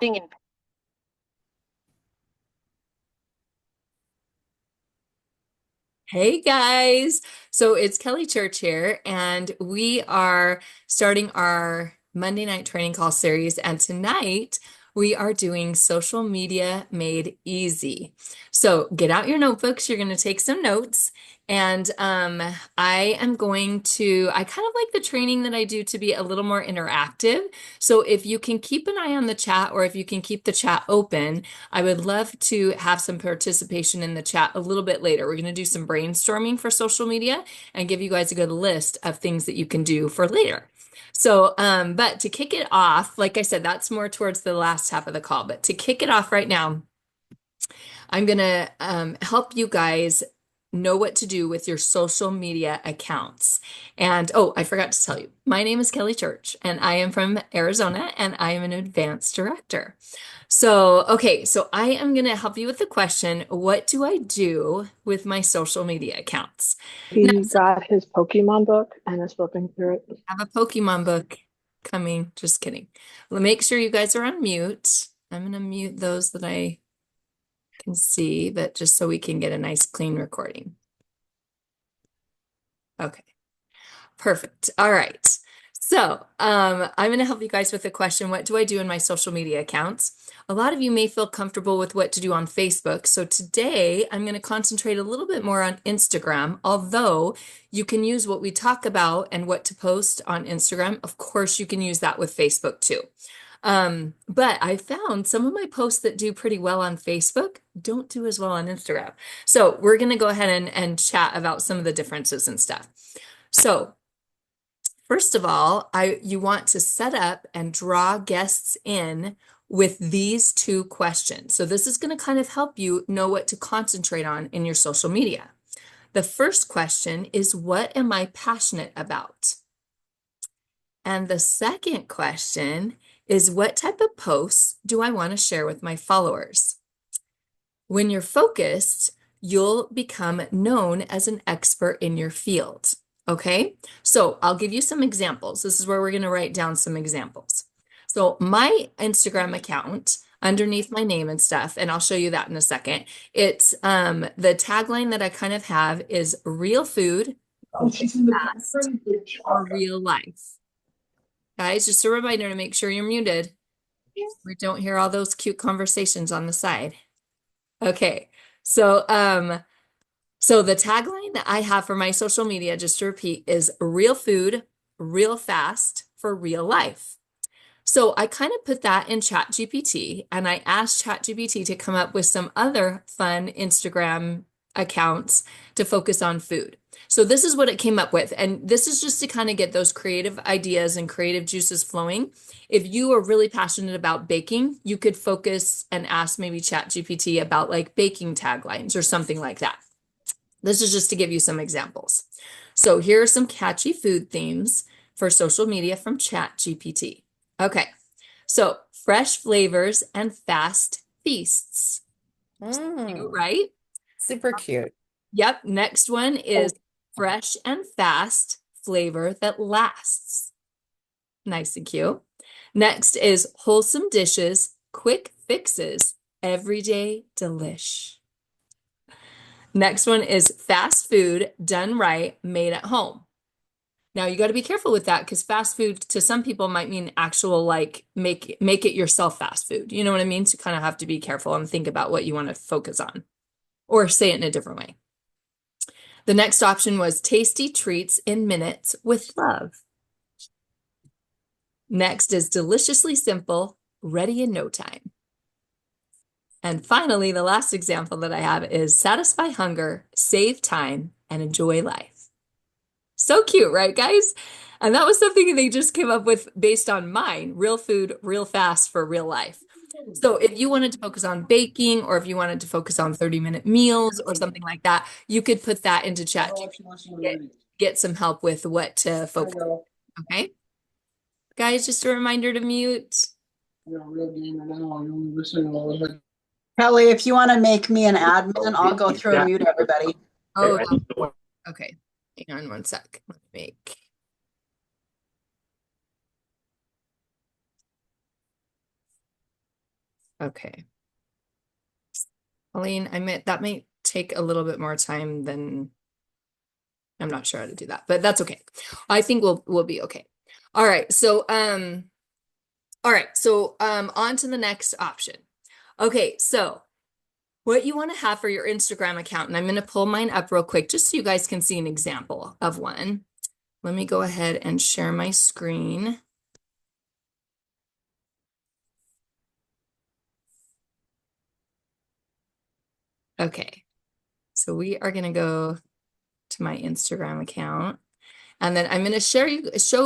Thing in Hey guys. So it's Kelly Church here, and we are starting our Monday night training call series. And tonight we are doing social media made easy. So get out your notebooks, you're going to take some notes. And I kind of like the training that I do to be a little more interactive. So if you can keep an eye on the chat or if you can keep the chat open, I would love to have some participation in the chat a little bit later. We're going to do some brainstorming for social media and give you guys a good list of things that you can do for later. So, but to kick it off, like I said, that's more towards the last half of the call. But to kick it off right now, I'm going to help you guys know what to do with your social media accounts. And oh, I forgot to tell you, my name is Kelly Church, and I am from Arizona, and I am an advanced director. So, okay, so I am going to help you with the question, what do I do with my social media accounts? Now, He got his Pokemon book and is flipping through it. I have a Pokemon book coming. Just kidding. Well, make sure you guys are on mute. I'm going to mute those that I can see, but just so we can get a nice clean recording. Okay. Perfect. All right. So, I'm going to help you guys with the question, what do I do in my social media accounts? A lot of you may feel comfortable with what to do on Facebook. So today I'm going to concentrate a little bit more on Instagram, although you can use what we talk about and what to post on Instagram. Of course, you can use that with Facebook too. But I found some of my posts that do pretty well on Facebook don't do as well on Instagram. So we're going to go ahead and chat about some of the differences and stuff. So first of all, you want to set up and draw guests in with these two questions. So this is going to kind of help you know what to concentrate on in your social media. The first question is, what am I passionate about? And the second question is, what type of posts do I want to share with my followers? When you're focused, you'll become known as an expert in your field. Okay, so I'll give you some examples. This is where we're going to write down some examples. So my Instagram account underneath my name and stuff, and I'll show you that in a second. It's the tagline that I kind of have is real food fast for real life. Guys, just a reminder to make sure you're muted. We don't hear all those cute conversations on the side. Okay. So so the tagline that I have for my social media, just to repeat, is real food, real fast for real life. So I kind of put that in ChatGPT and I asked ChatGPT to come up with some other fun Instagram accounts to focus on food. So this is what it came up with. And this is just to kind of get those creative ideas and creative juices flowing. If you are really passionate about baking, you could focus and ask maybe ChatGPT about like baking taglines or something like that. This is just to give you some examples. So here are some catchy food themes for social media from ChatGPT. Okay, so fresh flavors and fast feasts. Cute, Mm, right? super cute. Yep. Next one is fresh and fast flavor that lasts. Nice and cute. Next is wholesome dishes, quick fixes, everyday delish. Next one is fast food done right, made at home. Now you got to be careful with that because fast food to some people might mean actual like make it yourself fast food. You know what I mean? So you kind of have to be careful and think about what you want to focus on or say it in a different way. The next option was tasty treats in minutes with love. Next is deliciously simple, ready in no time. And finally, the last example that I have is satisfy hunger, save time, and enjoy life. So cute, right, guys? And that was something they just came up with based on mine, real food, real fast for real life. So if you wanted to focus on baking or if you wanted to focus on 30-minute meals or something like that, you could put that into chat, get some help with what to focus on. Okay? Guys, just a reminder to mute. Kelly, if you want to make me an admin, I'll go through and mute everybody. Oh, okay. Hang on one sec. Let me make. Okay. Colleen, that may take a little bit more time than I'm not sure how to do that, but that's okay. I think we'll be okay. All right. So on to the next option. Okay, so what you want to have for your Instagram account, and I'm going to pull mine up real quick just so you guys can see an example of one. Let me go ahead and share my screen. Okay, so we are going to go to my Instagram account, and then I'm going to show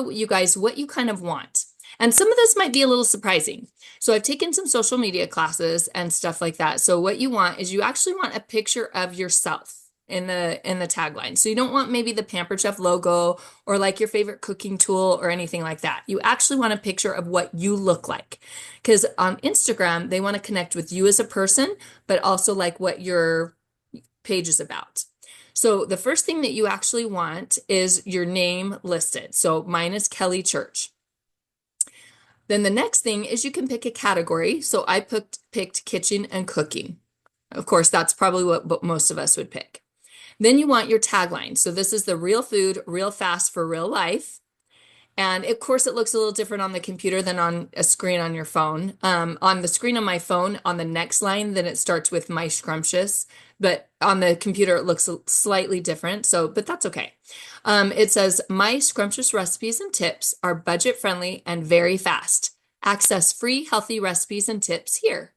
you guys what you kind of want. And some of this might be a little surprising. So I've taken some social media classes and stuff like that. So what you want is you actually want a picture of yourself in the tagline. So you don't want maybe the Pampered Chef logo or like your favorite cooking tool or anything like that. You actually want a picture of what you look like. Because on Instagram, they want to connect with you as a person, but also like what your page is about. So the first thing that you actually want is your name listed. So mine is Kelly Church. Then the next thing is you can pick a category. So I picked kitchen and cooking. Of course, that's probably what most of us would pick. Then you want your tagline. So this is the real food, real fast for real life. And of course, it looks a little different on the computer than on a screen on your phone. On the screen on my phone, on the next line, then it starts with my scrumptious. But on the computer, it looks slightly different. But that's okay. It says, my scrumptious recipes and tips are budget friendly and very fast. Access free healthy recipes and tips here.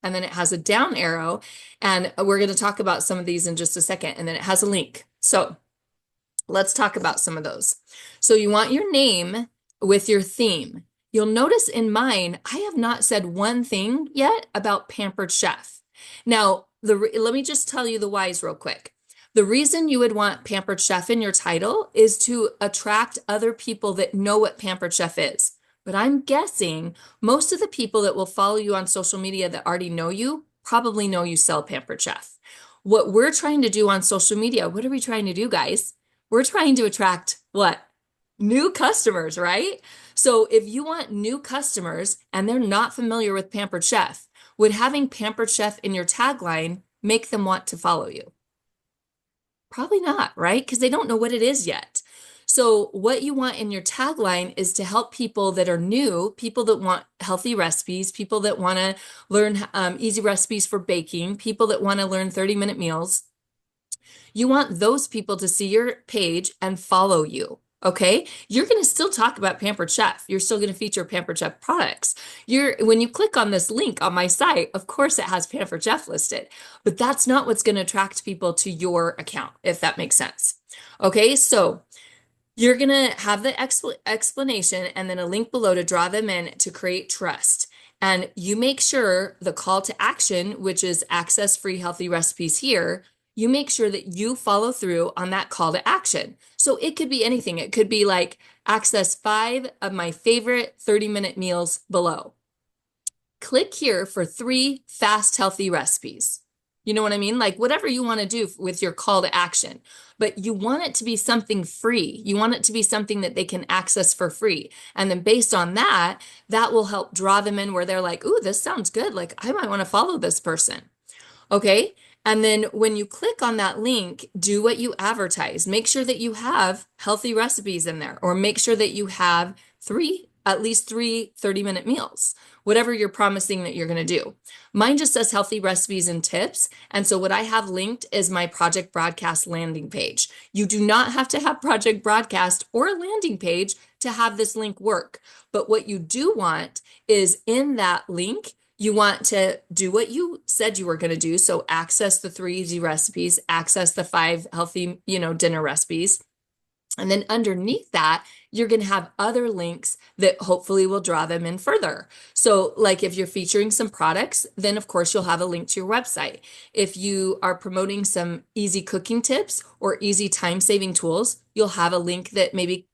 And then it has a down arrow. And we're going to talk about some of these in just a second. And then it has a link. So let's talk about some of those. So you want your name with your theme. You'll notice in mine, I have not said one thing yet about Pampered Chef. Now, let me just tell you the whys real quick. The reason you would want Pampered Chef in your title is to attract other people that know what Pampered Chef is. But I'm guessing most of the people that will follow you on social media that already know you probably know you sell Pampered Chef. What we're trying to do on social media, what are we trying to do, guys? We're trying to attract what? New customers, right? So if you want new customers and they're not familiar with Pampered Chef, would having Pampered Chef in your tagline make them want to follow you? Probably not, right? Because they don't know what it is yet. So what you want in your tagline is to help people that are new, people that want healthy recipes, people that want to learn easy recipes for baking, people that want to learn 30-minute meals. You want those people to see your page and follow you. Okay, you're going to still talk about Pampered Chef. You're still going to feature Pampered Chef products. When you click on this link on my site, of course it has Pampered Chef listed, but that's not what's going to attract people to your account, if that makes sense. Okay, so you're going to have the explanation and then a link below to draw them in to create trust. And you make sure the call to action, which is access free healthy recipes here, you make sure that you follow through on that call to action. So it could be anything. It could be like access 5 of my favorite 30-minute meals below. Click here for 3 fast, healthy recipes. You know what I mean? Like whatever you want to do with your call to action, but you want it to be something free. You want it to be something that they can access for free. And then based on that, that will help draw them in where they're like, ooh, this sounds good. Like I might want to follow this person. Okay. And then when you click on that link, do what you advertise. Make sure that you have healthy recipes in there, or make sure that you have at least 3 30-minute meals, whatever you're promising that you're going to do. Mine just says healthy recipes and tips. And so what I have linked is my Project Broadcast landing page. You do not have to have Project Broadcast or a landing page to have this link work. But what you do want is in that link, you want to do what you said you were going to do. So access the 3 easy recipes, access the 5 healthy, dinner recipes. And then underneath that, you're going to have other links that hopefully will draw them in further. So like if you're featuring some products, then of course you'll have a link to your website. If you are promoting some easy cooking tips or easy time-saving tools, you'll have a link that maybe,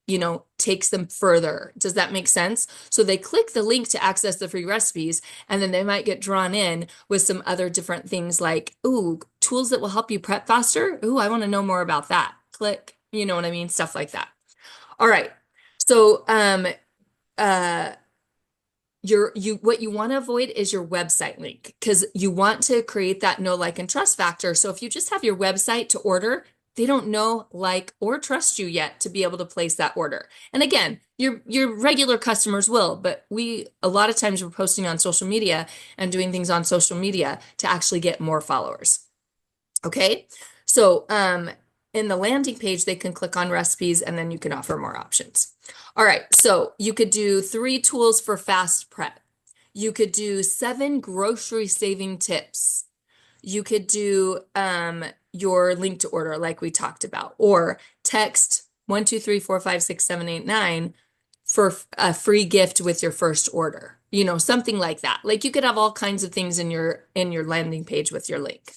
takes them further. Does that make sense? So they click the link to access the free recipes, and then they might get drawn in with some other different things like, ooh, tools that will help you prep faster. Ooh, I want to know more about that. Click. You know what I mean? Stuff like that. All right. So, what you want to avoid is your website link because you want to create that know, like, and trust factor. So if you just have your website to order, they don't know, like, or trust you yet to be able to place that order. And again, your regular customers will, but a lot of times we're posting on social media and doing things on social media to actually get more followers. Okay. So in the landing page, they can click on recipes and then you can offer more options. All right. So you could do 3 tools for fast prep. You could do 7 grocery saving tips. You could do your link to order like we talked about, or text 123456789 for a free gift with your first order. You know, something like that. Like you could have all kinds of things in your landing page with your link.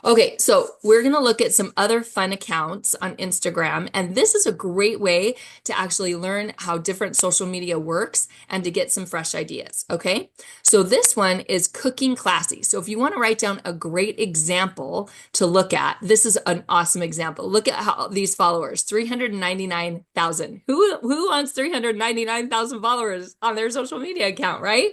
Okay, so we're going to look at some other fun accounts on Instagram, and this is a great way to actually learn how different social media works and to get some fresh ideas, okay? So this one is Cooking Classy. So if you want to write down a great example to look at, this is an awesome example. Look at how these followers, 399,000. Who wants 399,000 followers on their social media account, right?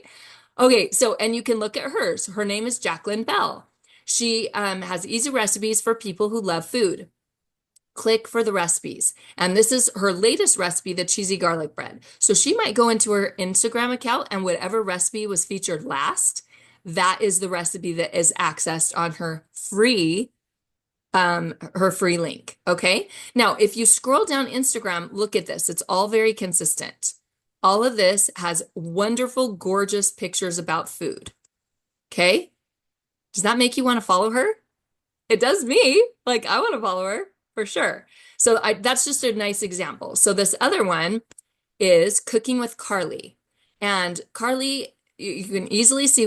Okay, so, and you can look at hers. Her name is Jacqueline Bell. She has easy recipes for people who love food. Click for the recipes. And this is her latest recipe, the cheesy garlic bread. So she might go into her Instagram account and whatever recipe was featured last, that is the recipe that is accessed on her free link. Okay. Now, if you scroll down Instagram, look at this. It's all very consistent. All of this has wonderful, gorgeous pictures about food. Okay. Does that make you want to follow her? It does me. Like, I want to follow her for sure. So that's just a nice example. So this other one is Cooking with Carly. And Carly, you can easily see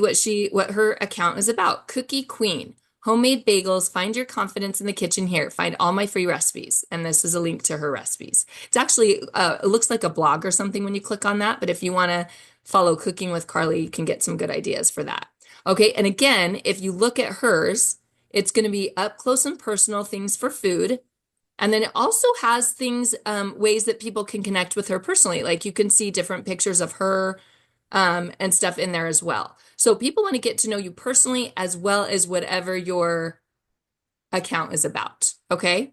what her account is about. Cookie Queen, homemade bagels, find your confidence in the kitchen here. Find all my free recipes. And this is a link to her recipes. It's actually, it looks like a blog or something when you click on that. But if you want to follow Cooking with Carly, you can get some good ideas for that. Okay, and again, if you look at hers, it's going to be up close and personal things for food. And then it also has things, ways that people can connect with her personally. Like you can see different pictures of her and stuff in there as well. So people want to get to know you personally as well as whatever your account is about. Okay,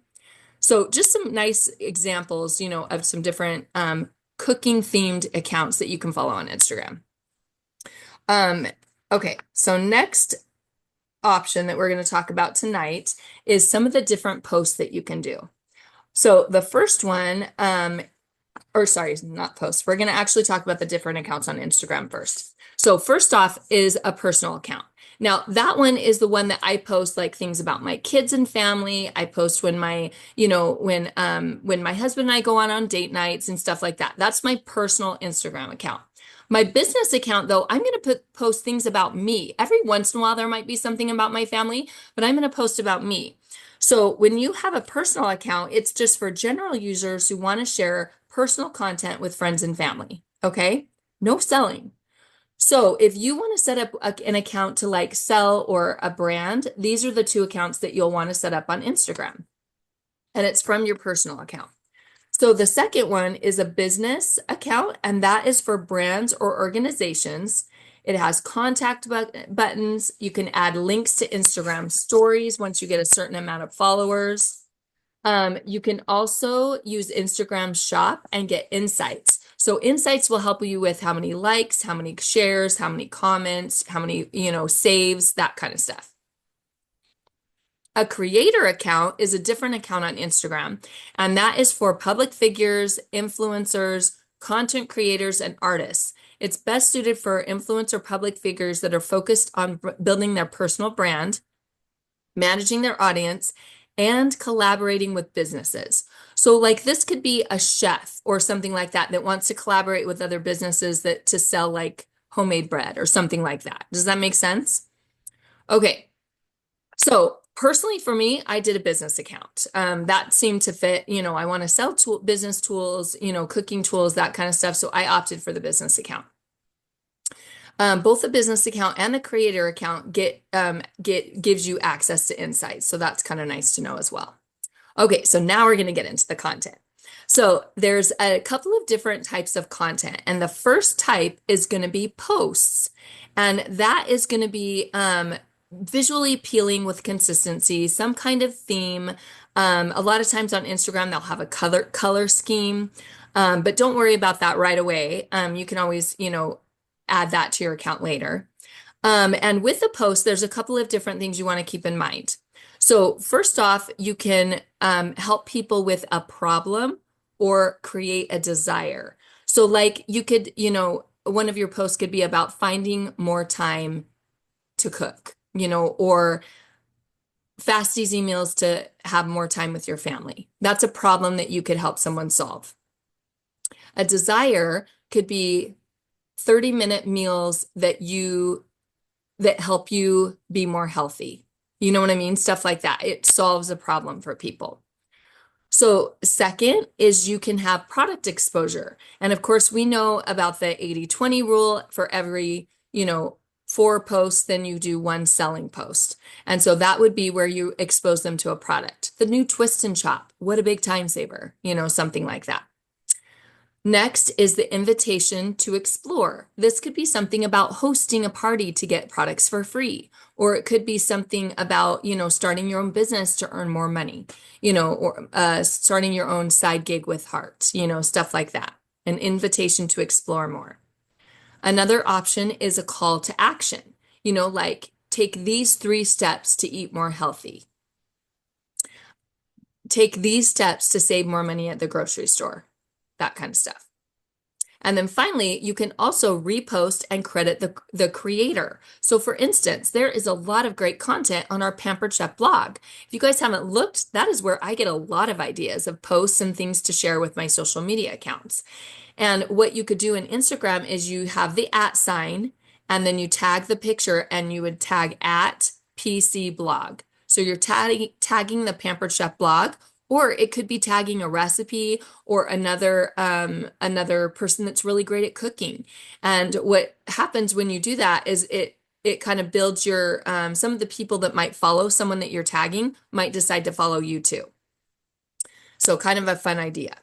so just some nice examples, you know, of some different cooking themed accounts that you can follow on Instagram. Okay, so next option that we're going to talk about tonight is some of the different posts that you can do. So the first one, or sorry, not posts. We're going to actually talk about the different accounts on Instagram first. So first off is a personal account. Now that one is the one that I post like things about my kids and family. I post when my, you know, when my husband and I go on date nights and stuff like that. That's my personal Instagram account. My business account, though, I'm going to post things about me. Every once in a while, there might be something about my family, but I'm going to post about me. So when you have a personal account, it's just for general users who want to share personal content with friends and family. Okay? No selling. So if you want to set up an account to like sell or a brand, these are the 2 accounts that you'll want to set up on Instagram. And it's from your personal account. So the second one is a business account, and that is for brands or organizations. It has contact buttons. You can add links to Instagram stories once you get a certain amount of followers. You can also use Instagram Shop and get insights. So insights will help you with how many likes, how many shares, how many comments, how many, you know, saves, that kind of stuff. A creator account is a different account on Instagram, and that is for public figures, influencers, content creators, and artists. It's best suited for influencer public figures that are focused on building their personal brand, managing their audience, and collaborating with businesses. So like this could be a chef or something like that that wants to collaborate with other businesses to sell like homemade bread or something like that. Does that make sense? Okay. So personally for me, I did a business account. That seemed to fit, you know, I want to sell business tools, you know, cooking tools, that kind of stuff. So I opted for the business account. Both the business account and the creator account gives you access to insights. So that's kind of nice to know as well. Okay, so now we're going to get into the content. So there's a couple of different types of content, and the first type is going to be posts, and that is going to be visually appealing with consistency, some kind of theme. A lot of times on Instagram, they'll have a color scheme, but don't worry about that right away. You can always, add that to your account later. And with the post, there's a couple of different things you want to keep in mind. So first off, you can help people with a problem or create a desire. So like you could, one of your posts could be about finding more time to cook, or fast, easy meals to have more time with your family. That's a problem that you could help someone solve. A desire could be 30-minute meals that help you be more healthy. You know what I mean? Stuff like that. It solves a problem for people. So second is you can have product exposure. And of course, we know about the 80-20 rule. For every, 4 posts, then you do 1 selling post. And so that would be where you expose them to a product. The new Twist and Chop, what a big time saver, something like that. Next is the invitation to explore. This could be something about hosting a party to get products for free, or it could be something about, starting your own business to earn more money, or starting your own side gig with heart, stuff like that. An invitation to explore more. Another option is a call to action, like take these 3 steps to eat more healthy. Take these steps to save more money at the grocery store. That kind of stuff. And then finally, you can also repost and credit the creator. So for instance, there is a lot of great content on our Pampered Chef blog. If you guys haven't looked, that is where I get a lot of ideas of posts and things to share with my social media accounts. And what you could do in Instagram is you have the @ sign, and then you tag the picture, and you would tag @PC blog. So you're tagging the Pampered Chef blog. Or it could be tagging a recipe or another person that's really great at cooking. And what happens when you do that is it kind of builds your some of the people that might follow someone that you're tagging might decide to follow you too. So kind of a fun idea.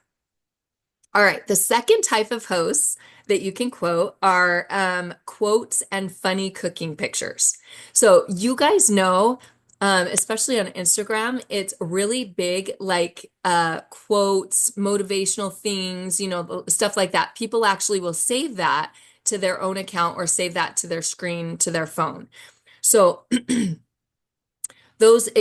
All right, the second type of hosts that you can quote are quotes and funny cooking pictures. So you guys know, especially on Instagram, it's really big, like quotes, motivational things, stuff like that. People actually will save that to their own account or save that to their screen, to their phone. So it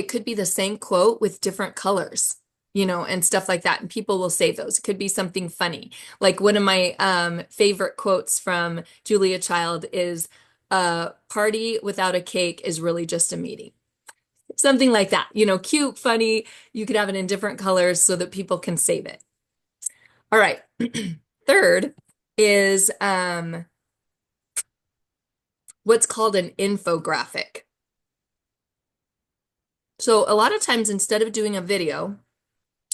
could be the same quote with different colors, and stuff like that. And people will save those. It could be something funny. Like one of my favorite quotes from Julia Child is, "A party without a cake is really just a meeting." Something like that, cute, funny. You could have it in different colors so that people can save it. All right. Third is what's called an infographic. So a lot of times, instead of doing a video,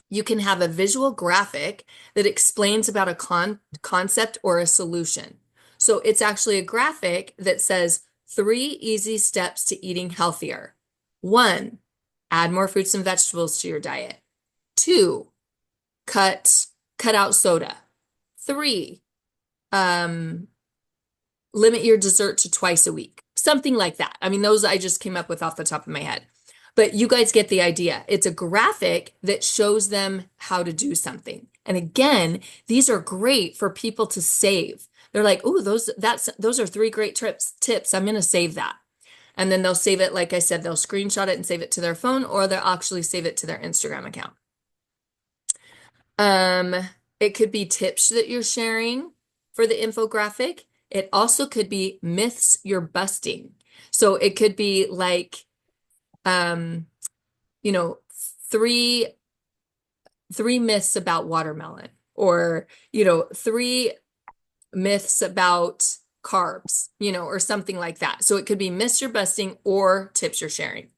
you can have a visual graphic that explains about a concept or a solution. So it's actually a graphic that says 3 easy steps to eating healthier. 1, add more fruits and vegetables to your diet. 2, cut out soda. 3, limit your dessert to twice a week. Something like that. I mean, those I just came up with off the top of my head. But you guys get the idea. It's a graphic that shows them how to do something. And again, these are great for people to save. They're like, "Ooh, those are 3 great tips. I'm going to save that." And then they'll save it, like I said, they'll screenshot it and save it to their phone, or they'll actually save it to their Instagram account. It could be tips that you're sharing for the infographic. It also could be myths you're busting. So it could be like, 3 myths about watermelon, or, 3 myths about carbs, or something like that. So it could be myths you're busting or tips you're sharing.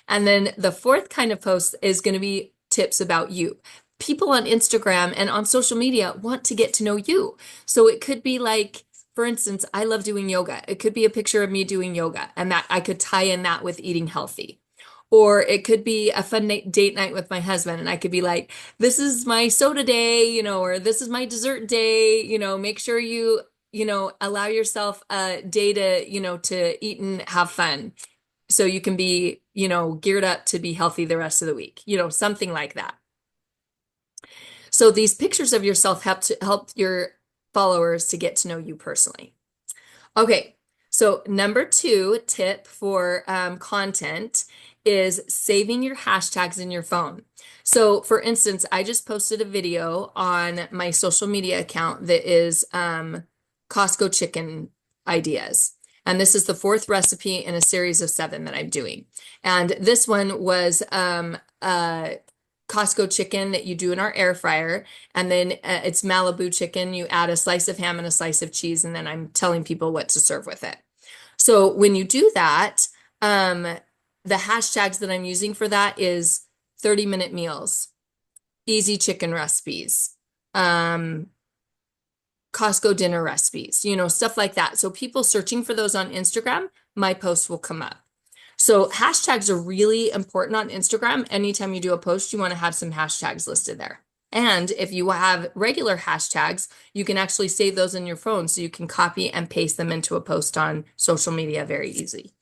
And then the fourth kind of post is going to be tips about you. People on Instagram and on social media want to get to know you. So it could be like, for instance, I love doing yoga. It could be a picture of me doing yoga, and that I could tie in that with eating healthy. Or it could be a fun date night with my husband, and I could be like, this is my soda day, or this is my dessert day, make sure you, allow yourself a day to, to eat and have fun. So you can be, geared up to be healthy the rest of the week, something like that. So these pictures of yourself help your followers to get to know you personally. Okay, so number 2 tip for content is saving your hashtags in your phone. So for instance, I just posted a video on my social media account that is Costco chicken ideas. And this is the 4th recipe in a series of 7 that I'm doing. And this one was Costco chicken that you do in our air fryer. And then it's Malibu chicken. You add a slice of ham and a slice of cheese. And then I'm telling people what to serve with it. So when you do that, the hashtags that I'm using for that is 30-minute meals, easy chicken recipes, Costco dinner recipes, stuff like that. So people searching for those on Instagram, my post will come up. So hashtags are really important on Instagram. Anytime you do a post, you want to have some hashtags listed there. And if you have regular hashtags, you can actually save those in your phone so you can copy and paste them into a post on social media very easy.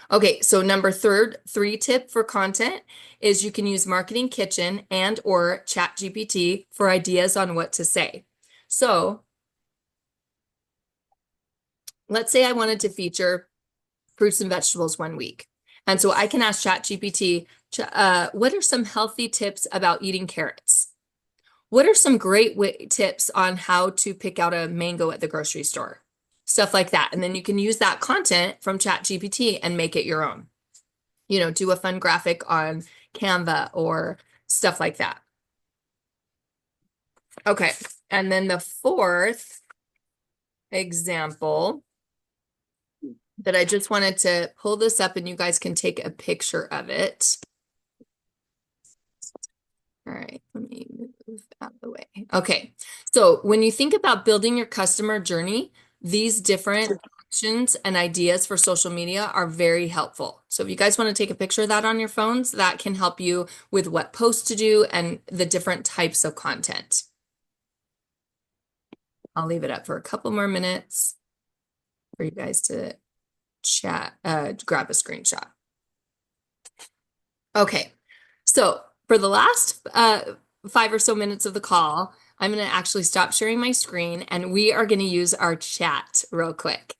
Okay, so number 3 tip for content is you can use Marketing Kitchen and or ChatGPT for ideas on what to say. So let's say I wanted to feature fruits and vegetables one week. And so I can ask ChatGPT, what are some healthy tips about eating carrots? What are some great tips on how to pick out a mango at the grocery store? Stuff like that. And then you can use that content from ChatGPT and make it your own. Do a fun graphic on Canva or stuff like that. Okay. And then the 4th example that I just wanted to pull this up and you guys can take a picture of it. All right, let me move out of the way. Okay, so when you think about building your customer journey, these different actions and ideas for social media are very helpful. So if you guys want to take a picture of that on your phones, that can help you with what posts to do and the different types of content. I'll leave it up for a couple more minutes for you guys to grab a screenshot. Okay, so for the last 5 or so minutes of the call, I'm going to actually stop sharing my screen and we are going to use our chat real quick.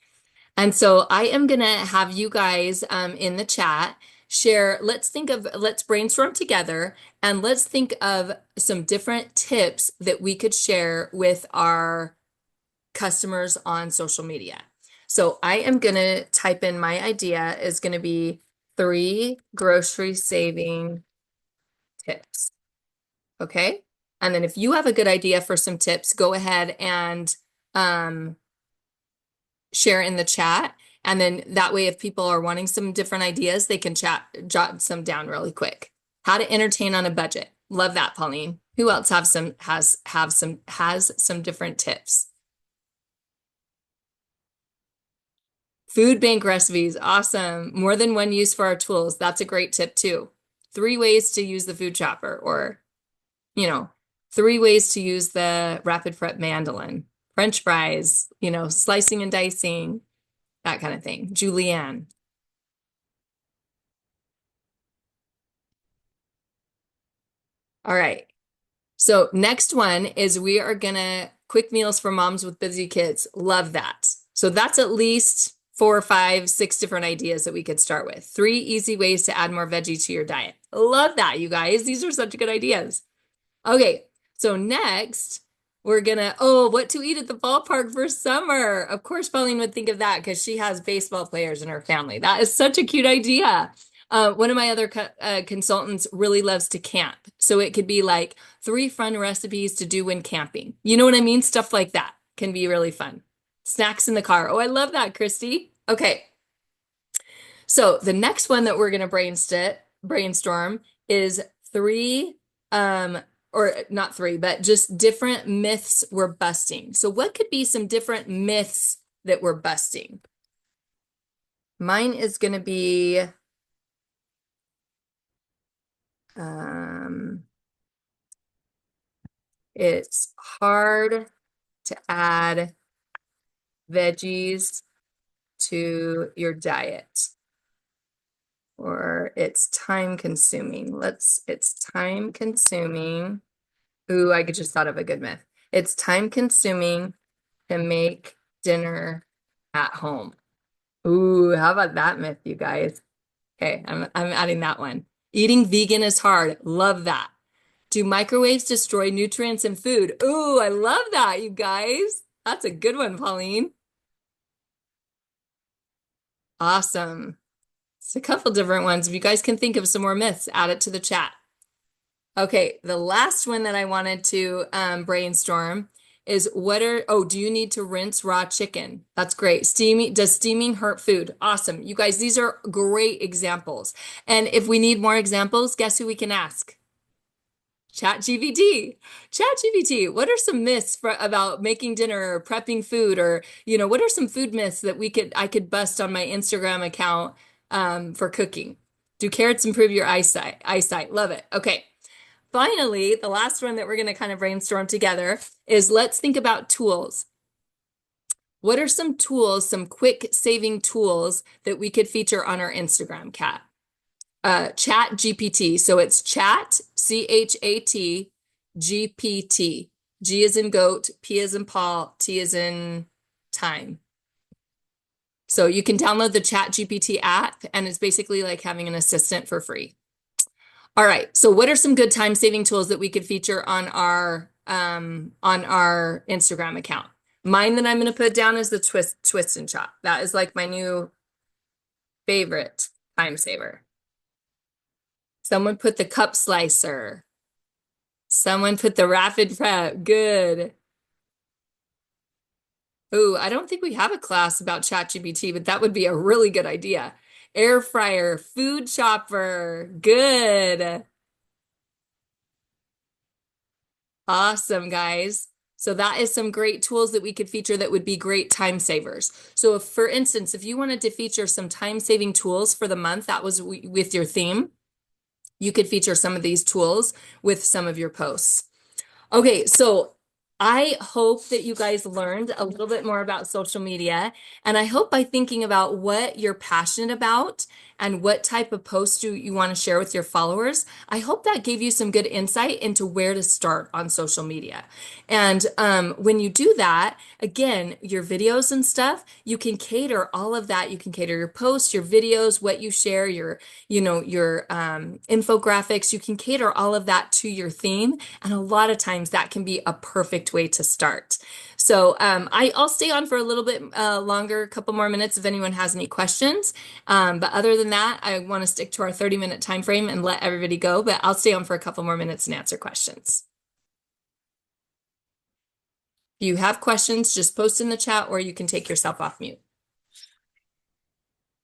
And so I am going to have you guys in the chat share, let's brainstorm together and let's think of some different tips that we could share with our customers on social media. So I am going to type in my idea is going to be 3 grocery saving tips. Okay. And then if you have a good idea for some tips, go ahead and share in the chat. And then that way, if people are wanting some different ideas, they can jot some down really quick. How to entertain on a budget. Love that, Pauline. Who else has some different tips? Food bank recipes. Awesome. More than one use for our tools. That's a great tip too. 3 ways to use the food chopper or, 3 ways to use the rapid prep mandolin. French fries, slicing and dicing, that kind of thing. Julianne. All right. So next one is we are gonna quick meals for moms with busy kids. Love that. So that's at least 4, 5, 6 different ideas that we could start with. 3 easy ways to add more veggie to your diet. Love that, you guys. These are such good ideas. Okay, so next we're gonna, what to eat at the ballpark for summer. Of course, Pauline would think of that because she has baseball players in her family. That is such a cute idea. One of my other consultants really loves to camp. So it could be like 3 fun recipes to do when camping. You know what I mean? Stuff like that can be really fun. Snacks in the car. Oh, I love that, Christy. Okay. So the next one that we're going to brainstorm is 3, or not 3, but just different myths we're busting. So what could be some different myths that we're busting? Mine is going to be It's hard to add veggies to your diet, or it's time consuming. It's time consuming. Ooh, I just thought of a good myth. It's time consuming to make dinner at home. Ooh, how about that myth, you guys? Okay, I'm adding that one. Eating vegan is hard. Love that. Do microwaves destroy nutrients in food? Ooh, I love that, you guys. That's a good one, Pauline. Awesome. It's a couple different ones. If you guys can think of some more myths, add it to the chat. Okay, the last one that I wanted to brainstorm is do you need to rinse raw chicken? That's great. Does steaming hurt food? Awesome. You guys, these are great examples. And if we need more examples, guess who we can ask? ChatGPT. ChatGPT, what are some myths about making dinner or prepping food, or what are some food myths that I could bust on my Instagram account for cooking? Do carrots improve your eyesight? Love it. Okay. Finally, the last one that we're going to kind of brainstorm together is let's think about tools. What are some tools, some quick saving tools that we could feature on our Instagram, Kat? Chat GPT. So it's chat, CHAT, GPT. G is in goat, P is in Paul, T is in time. So you can download the Chat GPT app, and it's basically like having an assistant for free. All right. So what are some good time saving tools that we could feature on our Instagram account? Mine that I'm going to put down is the twist and chop. That is like my new favorite time saver. Someone put the cup slicer. Someone put the rapid prep. Good. Ooh, I don't think we have a class about ChatGPT, but that would be a really good idea. Air fryer, food chopper. Good. Awesome, guys. So that is some great tools that we could feature that would be great time savers. So if, for instance, if you wanted to feature some time saving tools for the month, that was with your theme, you could feature some of these tools with some of your posts. Okay, so I hope that you guys learned a little bit more about social media, and I hope by thinking about what you're passionate about and what type of posts you want to share with your followers, I hope that gave you some good insight into where to start on social media. And when you do that, again, your videos and stuff, you can cater all of that. You can cater your posts, your videos, what you share, your infographics. You can cater all of that to your theme, and a lot of times that can be a perfect way to start. So I'll stay on for a little bit longer, a couple more minutes if anyone has any questions. But other than that, I want to stick to our 30-minute time frame and let everybody go, but I'll stay on for a couple more minutes and answer questions. If you have questions, just post in the chat, or you can take yourself off mute.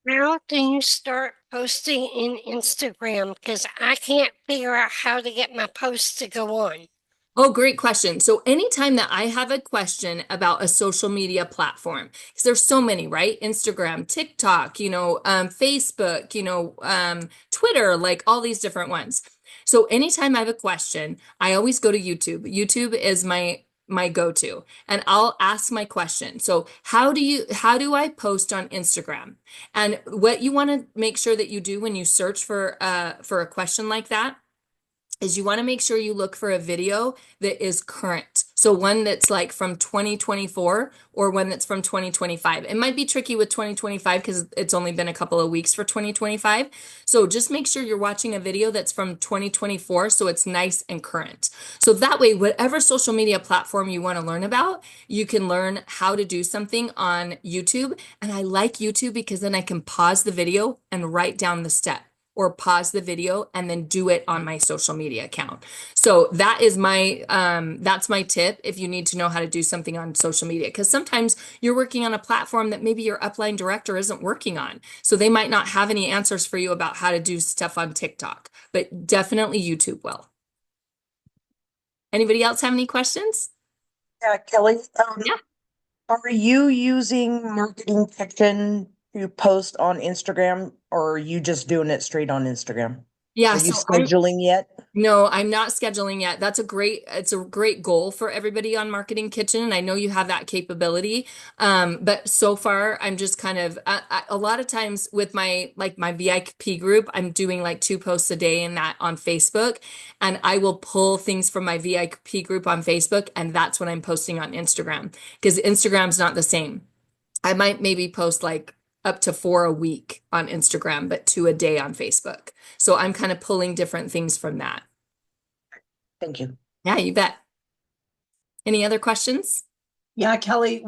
How do you start posting in Instagram? Because I can't figure out how to get my posts to go on. Oh, great question. So anytime that I have a question about a social media platform, because there's so many, right? Instagram, TikTok, Facebook, Twitter, like all these different ones. So anytime I have a question, I always go to YouTube. YouTube is my go-to, and I'll ask my question. So how do I post on Instagram? And what you want to make sure that you do when you search for a question like that is you want to make sure you look for a video that is current. So one that's like from 2024 or one that's from 2025. It might be tricky with 2025 because it's only been a couple of weeks for 2025. So just make sure you're watching a video that's from 2024 so it's nice and current. So that way, whatever social media platform you want to learn about, you can learn how to do something on YouTube. And I like YouTube because then I can pause the video and write down the step, or pause the video and then do it on my social media account. So that is that's my tip if you need to know how to do something on social media, because sometimes you're working on a platform that maybe your upline director isn't working on. So they might not have any answers for you about how to do stuff on TikTok, but definitely YouTube will. Anybody else have any questions? Yeah, Kelly. Yeah. Are you using marketing section to post on Instagram, or are you just doing it straight on Instagram? Yeah, Are you so I'm scheduling yet? no, I'm not scheduling yet. It's a great goal for everybody on Marketing Kitchen, and I know you have that capability. But so far, I'm just kind of a lot of times with my VIP group, I'm doing like 2 posts a day in that on Facebook, and I will pull things from my VIP group on Facebook, and that's what I'm posting on Instagram because Instagram's not the same. I might maybe post like up to 4 a week on Instagram, but 2 a day on Facebook. So I'm kind of pulling different things from that. Thank you. Yeah, you bet. Any other questions? Yeah, Kelly,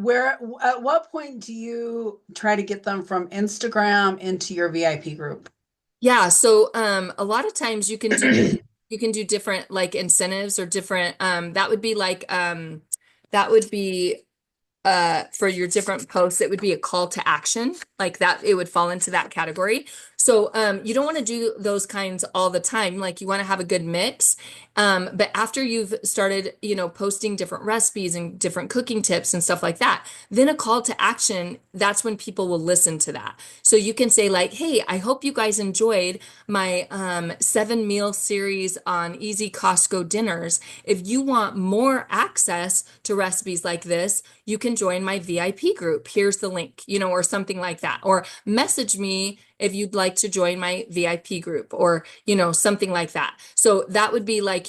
at what point do you try to get them from Instagram into your VIP group? Yeah, so a lot of times you can do different like incentives or different that would be like that would be for your different posts, it would be a call to action like that. It would fall into that category. So you don't want to do those kinds all the time. Like you want to have a good mix. But after you've started, posting different recipes and different cooking tips and stuff like that, then a call to action, that's when people will listen to that. So you can say like, hey, I hope you guys enjoyed my 7 meal series on easy Costco dinners. If you want more access to recipes like this, you can join my VIP group. Here's the link, or something like that. Or message me if you'd like to join my VIP group or, something like that. So that would be like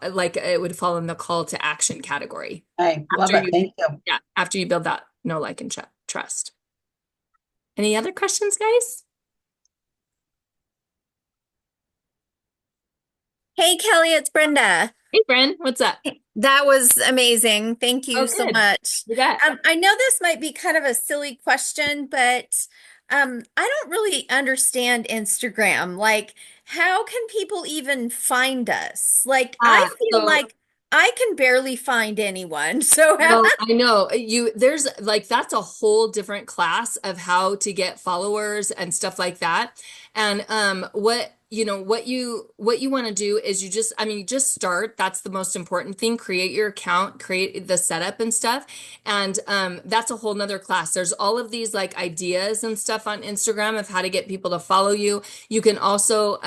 like it would fall in the call to action category. I love After it. Thank you. Yeah, after you build that know, like, and trust. Any other questions, guys? Hey, Kelly, it's Brenda. Hey, Bren, what's up? That was amazing. Thank you Oh, so good. much. You bet. I know this might be kind of a silly question, but I don't really understand Instagram. Like, how can people even find us? Like, I feel So like I can barely find anyone. So, well, I know there's like that's a whole different class of how to get followers and stuff like that. And what you want to do is just start. That's the most important thing. Create your account, create the setup and stuff. And that's a whole nother class. There's all of these like ideas and stuff on Instagram of how to get people to follow you. You can also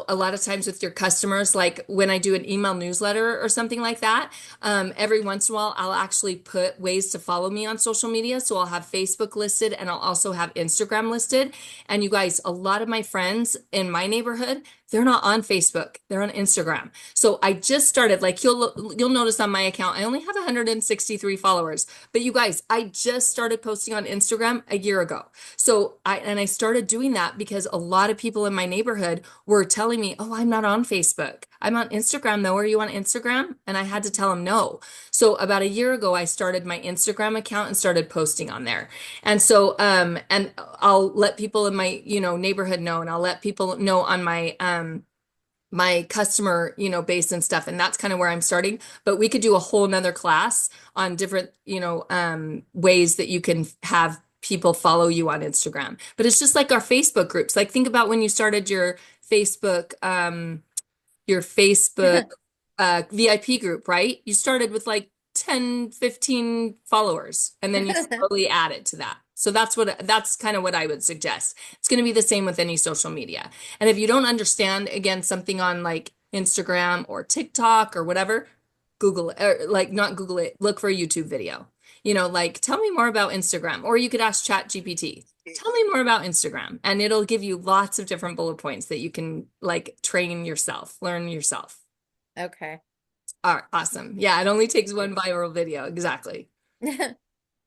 a lot of times with your customers, like when I do an email newsletter or something like that, every once in a while, I'll actually put ways to follow me on social media. So I'll have Facebook listed and I'll also have Instagram listed. And you guys, a lot of my friends in my neighborhood, they're not on Facebook. They're on Instagram. So I just started, like you'll notice on my account, I only have 163 followers. But you guys, I just started posting on Instagram a year ago. So I started doing that because a lot of people in my neighborhood were telling me, "Oh, I'm not on Facebook. I'm on Instagram though. Are you on Instagram?" And I had to tell them no. So about a year ago, I started my Instagram account and started posting on there. And so and I'll let people in my, neighborhood know, and I'll let people know on my customer, base and stuff. And that's kind of where I'm starting. But we could do a whole nother class on different, ways that you can have people follow you on Instagram. But it's just like our Facebook groups. Like think about when you started Facebook, your Facebook VIP group, right? You started with like 10, 15 followers, and then you slowly add it to that. So that's kind of what I would suggest. It's going to be the same with any social media. And if you don't understand, again, something on like Instagram or TikTok or whatever, Google it, or like not Google it, look for a YouTube video. Like tell me more about Instagram, or you could ask Chat GPT. Tell me more about Instagram, and it'll give you lots of different bullet points that you can like train yourself, learn yourself. Okay. All right, awesome. Yeah, it only takes one viral video. Exactly.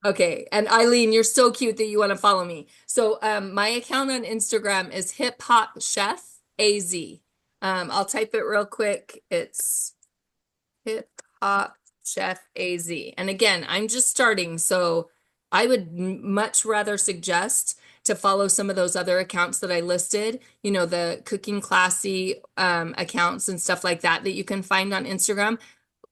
Okay. And Eileen, you're so cute that you want to follow me. So my account on Instagram is Hip Hop Chef AZ. I'll type it real quick. It's Hip Hop Chef AZ. And again, I'm just starting, so I would much rather suggest to follow some of those other accounts that I listed, the Cooking Classy accounts and stuff like that you can find on Instagram.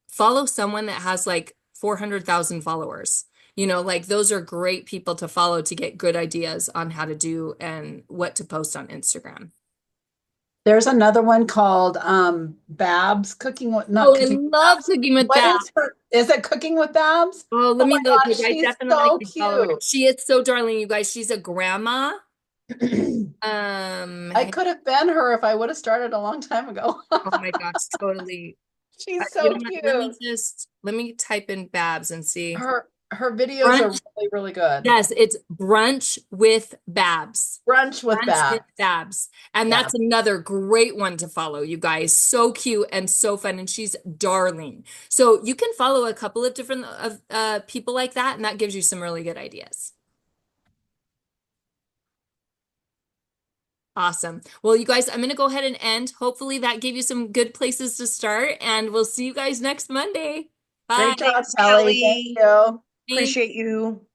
Follow someone that has like 400,000 followers. Like those are great people to follow to get good ideas on how to do and what to post on Instagram. There's another one called Babs Cooking with not Oh, I cooking. love cooking with What Babs. is it Cooking with Babs? Oh, let Oh me my look, gosh, because I she's definitely so can follow her. cute. She is so darling, you guys. She's a grandma I could have been her if I would have started a long time ago. Oh my gosh, totally. She's You so know what? cute. Let me type in Babs and see. Her videos are Brunch. really, really good. Yes, it's Brunch with Babs. Brunch with Brunch with Babs. Babs. And Yeah. that's another great one to follow, you guys. So cute and so fun. And she's darling. So you can follow a couple of different people like that, and that gives you some really good ideas. Awesome. Well, you guys, I'm going to go ahead and end. Hopefully that gave you some good places to start, and we'll see you guys next Monday. Bye. Great job, Thanks, Kelly. Kelly. Thank you. Appreciate you.